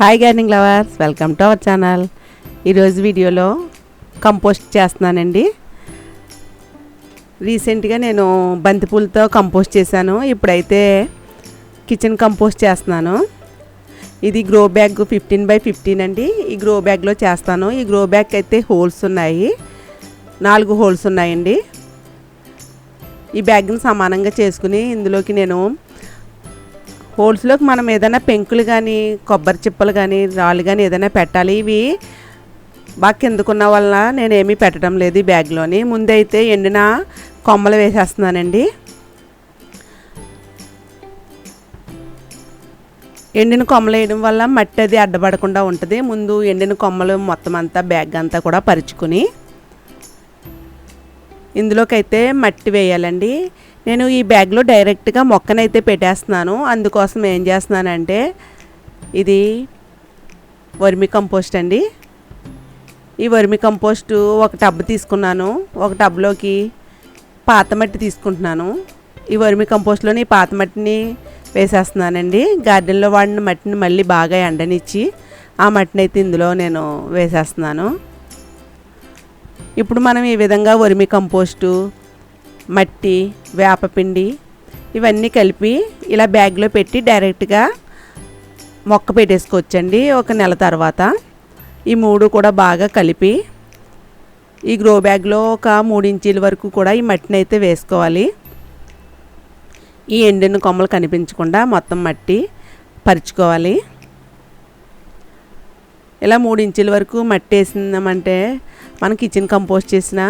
Hi gardening lovers, welcome to our channel. ఈరోజు వీడియోలో compost చేస్తున్నానండి. రీసెంట్గా నేను బంతిపూలతో కంపోస్ట్ చేశాను. ఇప్పుడైతే కిచెన్ కంపోస్ట్ చేస్తున్నాను. ఇది గ్రో బ్యాగ్ 15x15 అండి. ఈ గ్రో బ్యాగ్లో చేస్తాను. ఈ గ్రో బ్యాగ్ అయితే హోల్స్ ఉన్నాయి, 4 హోల్స్ ఉన్నాయండి. ఈ బ్యాగ్ని సమానంగా చేసుకుని ఇందులోకి నేను హోల్స్లోకి మనం ఏదైనా పెంకులు కానీ కొబ్బరి చిప్పలు కానీ రాళ్ళు కానీ ఏదైనా పెట్టాలి. ఇవి బాగా కిందకున్న వల్ల నేనేమీ పెట్టడం లేదు ఈ బ్యాగ్లోని. ముందైతే ఎండిన కొమ్మలు వేసేస్తున్నానండి. ఎండిన కొమ్మలు వేయడం వల్ల మట్టి అది అడ్డపడకుండా ఉంటుంది. ముందు ఎండిన కొమ్మలు మొత్తం అంతా బ్యాగ్ అంతా కూడా పరుచుకుని ఇందులోకైతే మట్టి వేయాలండి. నేను ఈ బ్యాగ్లో డైరెక్ట్గా మొక్కనైతే పెట్టేస్తున్నాను. అందుకోసం ఏం చేస్తున్నానంటే ఇది వర్మి కంపోస్ట్ అండి. ఈ వర్మి కంపోస్టు ఒక టబ్ తీసుకున్నాను. ఒక టబ్లోకి పాత మట్టి తీసుకుంటున్నాను. ఈ వర్మి కంపోస్ట్లోని పాత మట్టిని వేసేస్తున్నానండి. గార్డెన్లో వాడిన మట్టిని మళ్ళీ బాగా ఎండనిచ్చి ఆ మట్టిని అయితే ఇందులో నేను వేసేస్తున్నాను. ఇప్పుడు మనం ఈ విధంగా వర్మి కంపోస్టు, మట్టి, వేపపిండి ఇవన్నీ కలిపి ఇలా బ్యాగ్లో పెట్టి డైరెక్ట్గా మొక్క పెట్టేసుకోవచ్చండి. ఒక నెల తర్వాత ఈ 3 కూడా బాగా కలిపి ఈ గ్రో బ్యాగ్లో ఒక 3 ఇంచీల వరకు కూడా ఈ మట్టిని అయితే వేసుకోవాలి. ఈ ఎండిన కొమ్మలు కనిపించకుండా మొత్తం మట్టి పరుచుకోవాలి. ఇలా 3 ఇంచుల వరకు మట్టి వేసిందామంటే మనం కిచెన్ కంపోస్ట్ చేసిన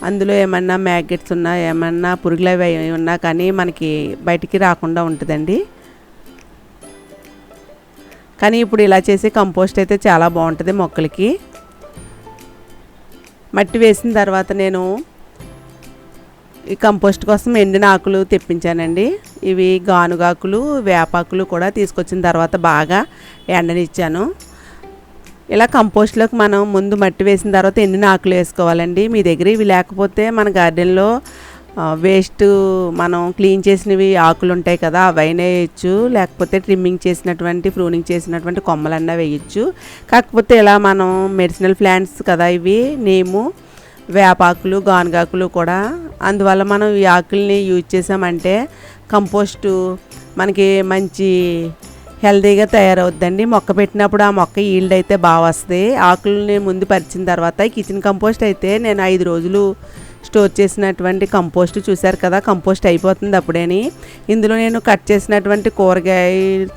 అందులో ఏమన్నా మ్యాగెట్స్ ఉన్నా ఏమన్నా పురుగులు అవి ఉన్నా కానీ మనకి బయటికి రాకుండా ఉంటుందండి. కానీ ఇప్పుడు ఇలా చేసే కంపోస్ట్ అయితే చాలా బాగుంటుంది మొక్కలకి. మట్టి వేసిన తర్వాత నేను ఈ కంపోస్ట్ కోసం ఎండిన ఆకులు తెప్పించానండి. ఇవి గానుగాకులు, వేపాకులు కూడా తీసుకొచ్చిన తర్వాత బాగా ఎండనిచ్చాను. ఇలా కంపోస్ట్లోకి మనం ముందు మట్టి వేసిన తర్వాత ఎండిన ఆకులు వేసుకోవాలండి. మీ దగ్గర ఇవి లేకపోతే మన గార్డెన్లో వేస్ట్ మనం క్లీన్ చేసినవి ఆకులు ఉంటాయి కదా, అవైనా వేయచ్చు. లేకపోతే ట్రిమ్మింగ్ చేసినటువంటి, ప్రూనింగ్ చేసినటువంటి కొమ్మలన్నా వేయచ్చు. కాకపోతే ఇలా మనం మెడిసినల్ ప్లాంట్స్ కదా ఇవి, నేము, వేపాకులు, గానుగాకులు కూడా. అందువల్ల మనం ఈ ఆకుల్ని యూజ్ చేసామంటే కంపోస్టు మనకి మంచి హెల్తీగా తయారవుద్దండి. మొక్క పెట్టినప్పుడు ఆ మొక్క ఈల్డ్ అయితే బాగా వస్తుంది. ఆకుల్ని ముందు పరిచిన తర్వాత కిచెన్ కంపోస్ట్ అయితే నేను 5 రోజులు స్టోర్ చేసినటువంటి కంపోస్ట్ చూశారు కదా, కంపోస్ట్ అయిపోతుంది అప్పుడేని. ఇందులో నేను కట్ చేసినటువంటి కూరగాయ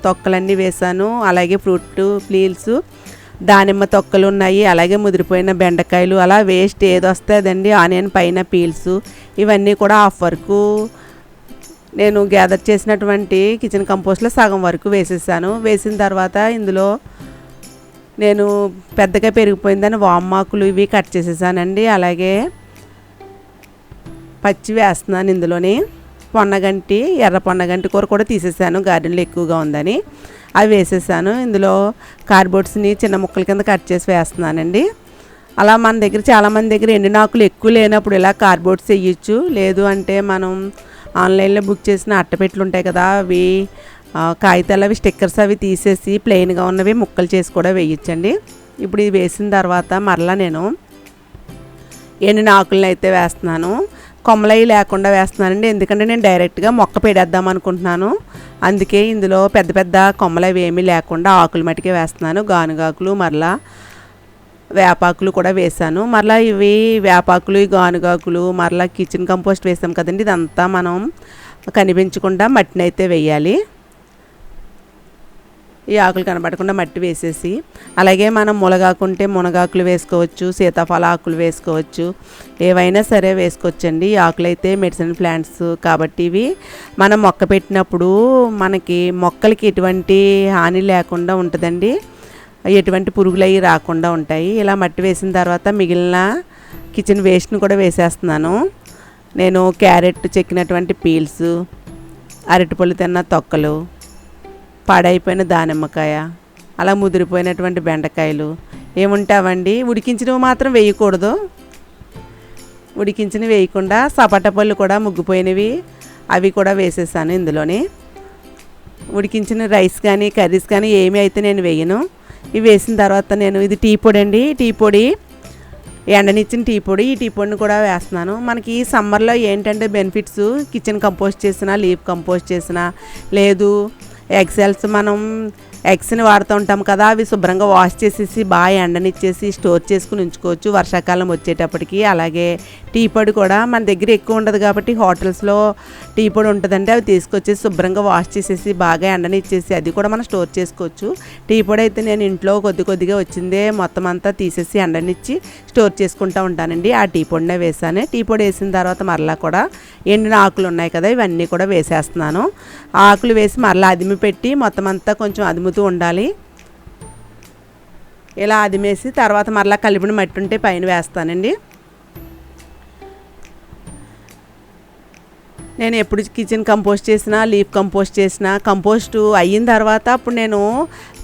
తొక్కలన్నీ వేసాను. అలాగే ఫ్రూట్ పీల్స్, దానిమ్మ తొక్కలు ఉన్నాయి. అలాగే ముదిరిపోయిన బెండకాయలు, అలా వేస్ట్ ఏది వస్తే అదండి. ఆనియన్ పైన పీల్స్ ఇవన్నీ కూడా హాఫ్ వరకు నేను గ్యాదర్ చేసినటువంటి కిచెన్ కంపోస్ట్లో సగం వరకు వేసేసాను. వేసిన తర్వాత ఇందులో నేను పెద్దగా పెరిగిపోయిందని వామాకులు ఇవి కట్ చేసేసానండి. అలాగే పచ్చి వేస్తున్నాను ఇందులోని. పొన్నగంటి, ఎర్ర పొన్నగంటి కూర కూడా తీసేసాను, గార్డెన్లో ఎక్కువగా ఉందని అవి వేసేసాను. ఇందులో కార్డ్బోర్డ్స్ని చిన్న ముక్కల కింద కట్ చేసి వేస్తున్నానండి. అలా మన దగ్గర చాలామంది దగ్గర ఎండినాకులు ఎక్కువ లేనప్పుడు ఇలా కార్డ్బోర్డ్స్ వేయచ్చు. లేదు అంటే మనం ఆన్లైన్లో బుక్ చేసిన అట్టపెట్టెలు ఉంటాయి కదా, అవి కాగితాలు అవి స్టిక్కర్స్ అవి తీసేసి ప్లెయిన్గా ఉన్నవి ముక్కలు చేసి కూడా వేయచ్చండి. ఇప్పుడు ఇది వేసిన తర్వాత మరలా నేను ఎండిన ఆకులను అయితే వేస్తున్నాను. కొమ్మలవి లేకుండా వేస్తున్నానండి. ఎందుకంటే నేను డైరెక్ట్గా మొక్క పెడేద్దాం అనుకుంటున్నాను. అందుకే ఇందులో పెద్ద పెద్ద కొమ్మలు అవి ఏమీ లేకుండా ఆకులు మట్టుకే వేస్తున్నాను. గానుగాకులు, మరలా వేపాకులు కూడా వేసాను. మరలా ఇవి వేపాకులు, గానుగాకులు, మరలా కిచెన్ కంపోస్ట్ వేసాం కదండి, ఇదంతా మనం కనిపించకుండా మట్టిని అయితే వేయాలి. ఈ ఆకులు కనబడకుండా మట్టి వేసేసి, అలాగే మనం మునగాకుంటే మునగాకులు వేసుకోవచ్చు, సీతాఫల ఆకులు వేసుకోవచ్చు, ఏవైనా సరే వేసుకోవచ్చండి. ఈ ఆకులు అయితే మెడిసిన్ ప్లాంట్స్ కాబట్టి ఇవి మనం మొక్క పెట్టినప్పుడు మనకి మొక్కలకి ఎటువంటి హాని లేకుండా ఉంటుందండి. ఎటువంటి పురుగులు అవి రాకుండా ఉంటాయి. ఇలా మట్టి వేసిన తర్వాత మిగిలిన కిచెన్ వేస్ట్ని కూడా వేసేస్తున్నాను. నేను క్యారెట్ చెక్కినటువంటి పీల్స్, అరటిపళ్ళు తిన్న తొక్కలు, పాడైపోయిన దానిమ్మకాయ, అలా ముదిరిపోయినటువంటి బెండకాయలు ఏముంటావండి. ఉడికించినవి మాత్రం వేయకూడదు. ఉడికించినవి వేయకుండా సపోటా పళ్ళు కూడా ముగ్గిపోయినవి అవి కూడా వేసేసాను ఇందులోని. ఉడికించిన రైస్ కానీ కర్రీస్ కానీ ఏమి అయితే నేను వేయను. ఇవి వేసిన తర్వాత నేను ఇది టీ పొడి అండి, టీ పొడి ఎండనిచ్చిన టీ పొడి, ఈ టీ పొడిని కూడా వేస్తున్నాను. మనకి సమ్మర్లో ఏంటంటే బెనిఫిట్స్, కిచెన్ కంపోస్ట్ చేసినా, లీఫ్ కంపోస్ట్ చేసినా, లేదు ఎగ్సెల్స్ మనం ఎగ్స్ని వాడుతూ ఉంటాం కదా, అవి శుభ్రంగా వాష్ చేసేసి బాగా ఎండనిచ్చేసి స్టోర్ చేసుకుని ఉంచుకోవచ్చు వర్షాకాలం వచ్చేటప్పటికి. అలాగే టీ పొడి కూడా మన దగ్గర ఎక్కువ ఉండదు కాబట్టి హోటల్స్లో టీ పొడి ఉంటుందంటే అవి తీసుకొచ్చేసి శుభ్రంగా వాష్ చేసేసి బాగా ఎండనిచ్చేసి అది కూడా మనం స్టోర్ చేసుకోవచ్చు. టీ పొడి అయితే నేను ఇంట్లో కొద్దిగా వచ్చిందే మొత్తం అంతా తీసేసి ఎండనిచ్చి స్టోర్ చేసుకుంటూ ఉంటానండి. ఆ టీ పొడినే వేసాను. టీ పొడి వేసిన తర్వాత మరలా కూడా ఎండిన ఆకులు ఉన్నాయి కదా, ఇవన్నీ కూడా వేసేస్తున్నాను. ఆకులు వేసి మరలా అదిమి పెట్టి మొత్తం అంతా కొంచెం అదుముతూ ఉండాలి. ఇలా అదిమేసి తర్వాత మరలా కలిపిన మట్టి ఉంటే పైన వేస్తానండి. నేను ఎప్పుడు కిచెన్ కంపోస్ట్ చేసినా, లీఫ్ కంపోస్ట్ చేసినా, కంపోస్ట్ అయిన తర్వాత అప్పుడు నేను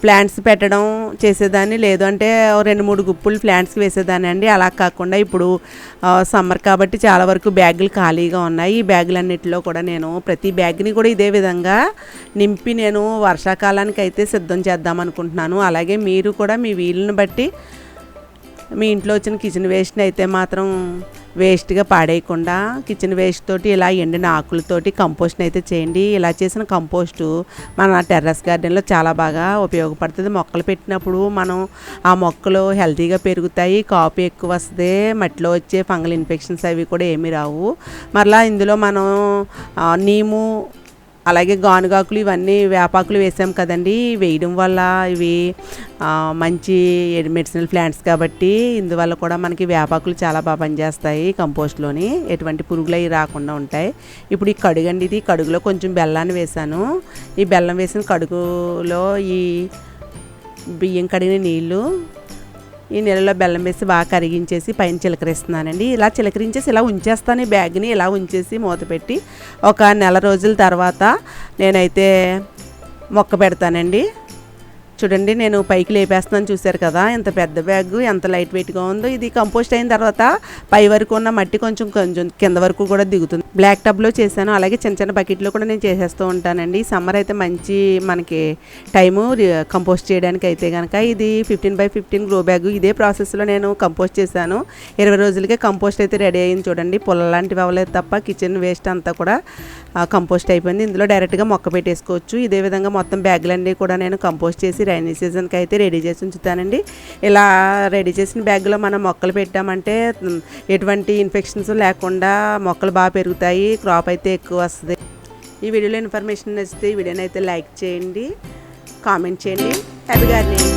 ప్లాంట్స్ పెట్టడం చేసేదాన్ని, లేదు అంటే 2-3 గుప్పులు ప్లాంట్స్కి వేసేదాన్ని అండి. అలా కాకుండా ఇప్పుడు సమ్మర్ కాబట్టి చాలా వరకు బ్యాగులు ఖాళీగా ఉన్నాయి. ఈ బ్యాగులన్నిటిలో కూడా నేను ప్రతి బ్యాగ్ని కూడా ఇదే విధంగా నింపి నేను వర్షాకాలానికి అయితే సిద్ధం చేద్దాం అనుకుంటున్నాను. అలాగే మీరు కూడా మీ వీలుని బట్టి మీ ఇంట్లో వచ్చిన కిచెన్ వేస్ట్ని అయితే మాత్రం వేస్ట్గా పాడేయకుండా కిచెన్ వేస్ట్ తోటి ఇలా ఎండిన ఆకులతోటి కంపోస్ట్ని అయితే చేయండి. ఇలా చేసిన కంపోస్టు మన టెర్రస్ గార్డెన్లో చాలా బాగా ఉపయోగపడుతుంది. మొక్కలు పెట్టినప్పుడు మనం ఆ మొక్కలు హెల్తీగా పెరుగుతాయి, కాపు ఎక్కువ వస్తుంది, మట్టిలో వచ్చే ఫంగల్ ఇన్ఫెక్షన్స్ అవి కూడా ఏమీ రావు. మరలా ఇందులో మనం నీము అలాగే గానుగాకులు ఇవన్నీ వేపాకులు వేసాం కదండి, వేయడం వల్ల ఇవి మంచి మెడిసినల్ ప్లాంట్స్ కాబట్టి ఇందువల్ల కూడా మనకి వేపాకులు చాలా బాగా పనిచేస్తాయి. కంపోస్ట్లోని ఎటువంటి పురుగులు అవి రాకుండా ఉంటాయి. ఇప్పుడు ఈ కడుగు అండి, ఇది కడుగులో కొంచెం బెల్లాన్ని వేసాను. ఈ బెల్లం వేసిన కడుగులో ఈ బియ్యం కడిగిన నీళ్ళు, ఈ నీళ్ళలో బెల్లం వేసి బాగా కరిగించేసి పైన చిలకరిస్తున్నానండి. ఇలా చిలకరించేసి ఇలా ఉంచేస్తాను. ఈ బ్యాగ్ని ఇలా ఉంచేసి మూత పెట్టి ఒక నెల రోజుల తర్వాత నేనైతే మొక్క పెడతానండి. చూడండి నేను పైకి లేపేస్తున్నాను, చూశారు కదా ఎంత పెద్ద బ్యాగ్, ఎంత లైట్ వెయిట్గా ఉందో. ఇది కంపోస్ట్ అయిన తర్వాత పై వరకు ఉన్న మట్టి కొంచెం కింద వరకు కూడా దిగుతుంది. బ్లాక్ టబ్లో చేశాను, అలాగే చిన్న బకెట్లో కూడా నేను చేసేస్తూ ఉంటానండి. సమ్మర్ అయితే మంచి మనకి టైము కంపోస్ట్ చేయడానికి అయితే కనుక. ఇది 15x15 గ్రో బ్యాగ్. ఇదే ప్రాసెస్లో నేను కంపోస్ట్ చేశాను. 20 రోజులకే కంపోస్ట్ అయితే రెడీ అయింది. చూడండి పుల్ల లాంటివి అవ్వలేదు తప్ప కిచెన్ వేస్ట్ అంతా కూడా కంపోస్ట్ అయిపోయింది. ఇందులో డైరెక్ట్గా మొక్క పెట్టేసుకోవచ్చు. ఇదే విధంగా మొత్తం బ్యాగులన్నీ కూడా నేను కంపోస్ట్ చేసి రైనీ సీజన్కి అయితే రెడీ చేసి ఉంచుతానండి. ఇలా రెడీ చేసిన బ్యాగ్లో మనం మొక్కలు పెట్టామంటే ఎటువంటి ఇన్ఫెక్షన్స్ లేకుండా మొక్కలు బాగా పెరుగుతాయి, క్రాప్ అయితే ఎక్కువ వస్తుంది. ఈ వీడియోలో ఇన్ఫర్మేషన్ నచ్చితే ఈ వీడియోని అయితే లైక్ చేయండి, కామెంట్ చేయండి. Happy gardening.